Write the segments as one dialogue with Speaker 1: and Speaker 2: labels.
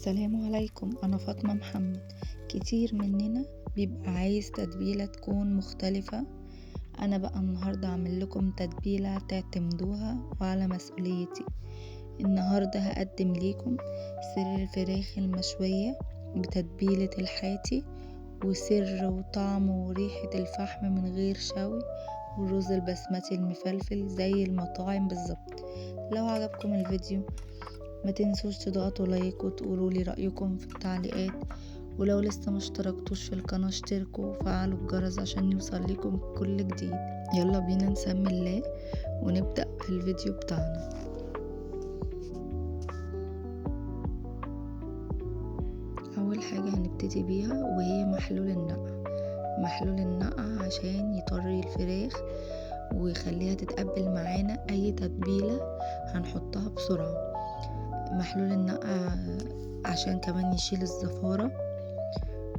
Speaker 1: السلام عليكم. أنا فاطمة محمد. كتير مننا بيبقى عايز تتبيلة تكون مختلفة. أنا بقى النهاردة أعمل لكم تتبيلة تعتمدوها وعلى مسؤوليتي. النهاردة هقدم ليكم سر الفراخ المشوية بتتبيلة الحاتي، وسر وطعم وريحة الفحم من غير شوي، والرز البسمتي المفلفل زي المطاعم بالظبط. لو عجبكم الفيديو ما تنسوش تضغطوا لايك وتقولوا لي رأيكم في التعليقات، ولو لسه ما اشتركتوش في القناة اشتركوا وفعلوا الجرس عشان يوصل لكم كل جديد. يلا بينا نسمي الله ونبدأ في الفيديو بتاعنا. اول حاجة هنبتدي بيها وهي محلول النقع. محلول النقع عشان يطري الفراخ ويخليها تتقبل معانا اي تتبيلة هنحطها بسرعة. محلول النقع عشان كمان يشيل الزفارة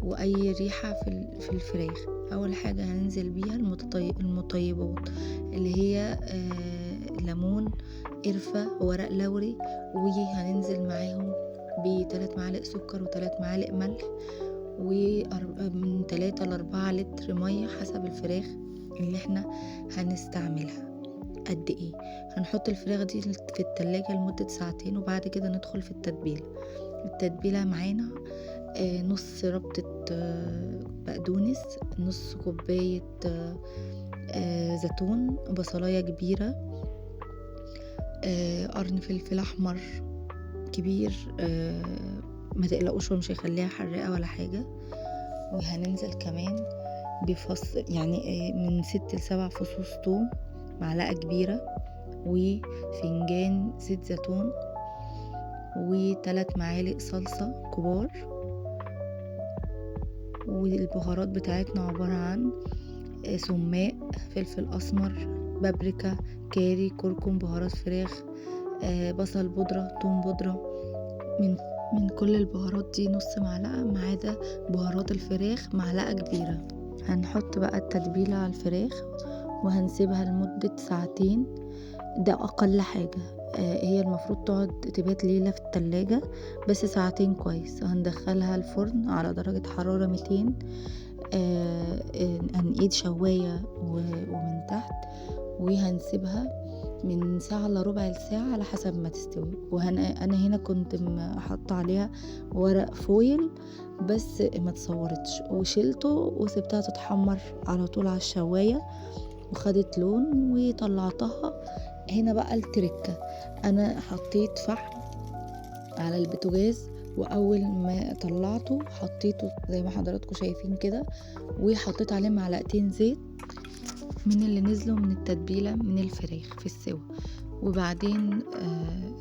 Speaker 1: واي ريحة في الفراخ. اول حاجة هننزل بيها المطيبات اللي هي ليمون، قرفة، ورق لوري، وهننزل معاهم ب3 معالق سكر و3 معالق ملح ومن 3 ل4 لتر مية حسب الفراخ اللي احنا هنستعملها قد ايه. هنحط الفراخ دي في التلاجة لمدة 2 ساعة وبعد كده ندخل في التتبيلة معانا نص ربطة بقدونس، نص كوباية زيتون، بصلاية كبيرة، قرن فلفل احمر كبير، ما تقلقوش ومش هيخليها حراقة ولا حاجة. وهننزل كمان بفص يعني من 6 ل7 فصوص توم، معلقة كبيرة، وفنجان زيت زيتون، و3 معالق صلصة كبار. والبهارات بتاعتنا عبارة عن سماق، فلفل اسمر، بابريكا، كاري، كركم، بهارات فراخ، بصل بودرة، توم بودرة. من كل البهارات دي نص معلقة، ما عدا بهارات الفراخ معلقة كبيرة. هنحط بقى التتبيلة على الفراخ وهنسيبها لمدة 2 ساعة، ده اقل حاجة. هي المفروض تقعد تبات ليلة في التلاجة، بس 2 ساعة كويس. هندخلها الفرن على درجة حرارة 200، هنقيد شواية ومن تحت، وهنسيبها من ساعة إلا ربع ساعة على حسب ما تستوي. انا هنا كنت حاطه عليها ورق فويل بس ما تصورتش، وشيلته وسبتها تتحمر على طول على الشواية وخدت لون وطلعتها. هنا بقى التركة، انا حطيت فحم على البوتاجاز، واول ما طلعته حطيته زي ما حضراتكم شايفين كده، وحطيت عليه معلقتين زيت من اللي نزلوا من التتبيلة من الفراخ في السوا. وبعدين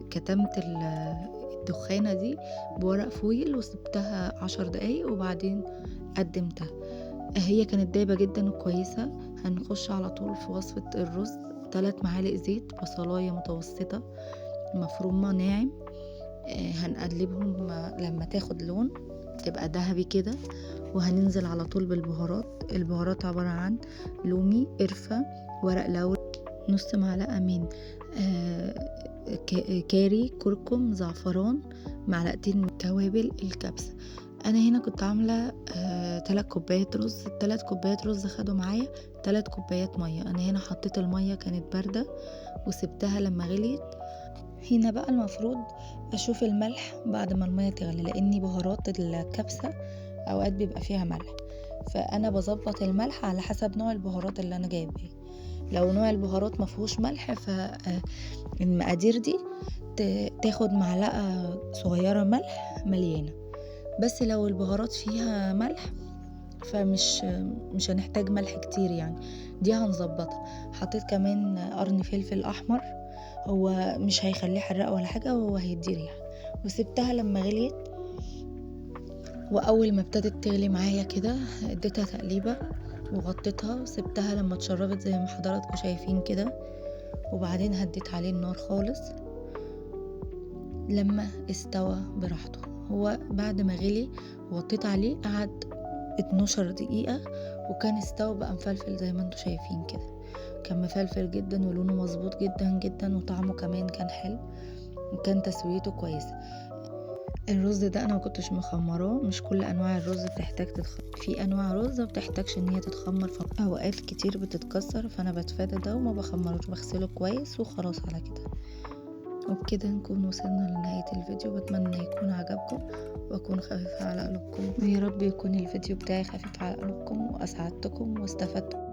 Speaker 1: كتمت الدخانة دي بورق فويل وسبتها 10 دقايق وبعدين قدمتها. هي كانت دايبة جدا وكويسة. هنخش على طول في وصفة الرز. 3 معالق زيت، بصلاية متوسطة مفرومة ناعم، هنقلبهم لما تاخد لون تبقى ذهبي كده. وهننزل على طول البهارات عبارة عن لومي، قرفة، ورق لوري، نص معلقة من كاري، كركم، زعفران، معلقتين من توابل الكبسة. انا هنا كنت عاملة 3 كوبايات رز. 3 كوبايات رز خدوا معايا 3 كوبايات مية. انا هنا حطيت المية كانت باردة وسبتها لما غليت. هنا بقى المفروض اشوف الملح بعد ما المية تغلي، لاني بهارات الكبسة اوقات بيبقى فيها ملح، فانا بظبط الملح على حسب نوع البهارات اللي انا جايباه. لو نوع البهارات مفهوش ملح فالمقادير دي تاخد معلقة صغيرة ملح مليانة. بس لو البهارات فيها ملح مش هنحتاج ملح كتير يعني، دي هنظبطها. حطيت كمان قرن فلفل احمر، هو مش هيخليه حراق ولا حاجة، هو هيدي ريحة. وسبتها لما غليت، واول ما ابتدت تغلي معايا كده اديتها تقليبة وغطيتها وسبتها لما اتشربت زي ما حضراتكم شايفين كده. وبعدين هديت عليه النار خالص لما استوى براحته. هو بعد ما غلي وغطيت عليه قعد 12 دقيقة وكان استوى بقى مفلفل زي ما انتوا شايفين كده. كان مفلفل جدا ولونه مظبوط جدا جدا، وطعمه كمان كان حلو وكان تسويته كويسة. الرز ده انا ما كنتش مخمراه، مش كل انواع الرز بتحتاج تتخمر، في انواع رز ما بتحتاجش ان هي تتخمر، في اوقات كتير بتتكسر، فانا بتفادى ده وما بخمروش، بغسله كويس وخلاص على كده. وبكده نكون وصلنا لنهاية الفيديو، بتمنى يكون عجبكم واكون خفيفة على قلوبكم، ويا رب يكون الفيديو بتاعي خفيف على قلوبكم واسعدتكم واستفدتم.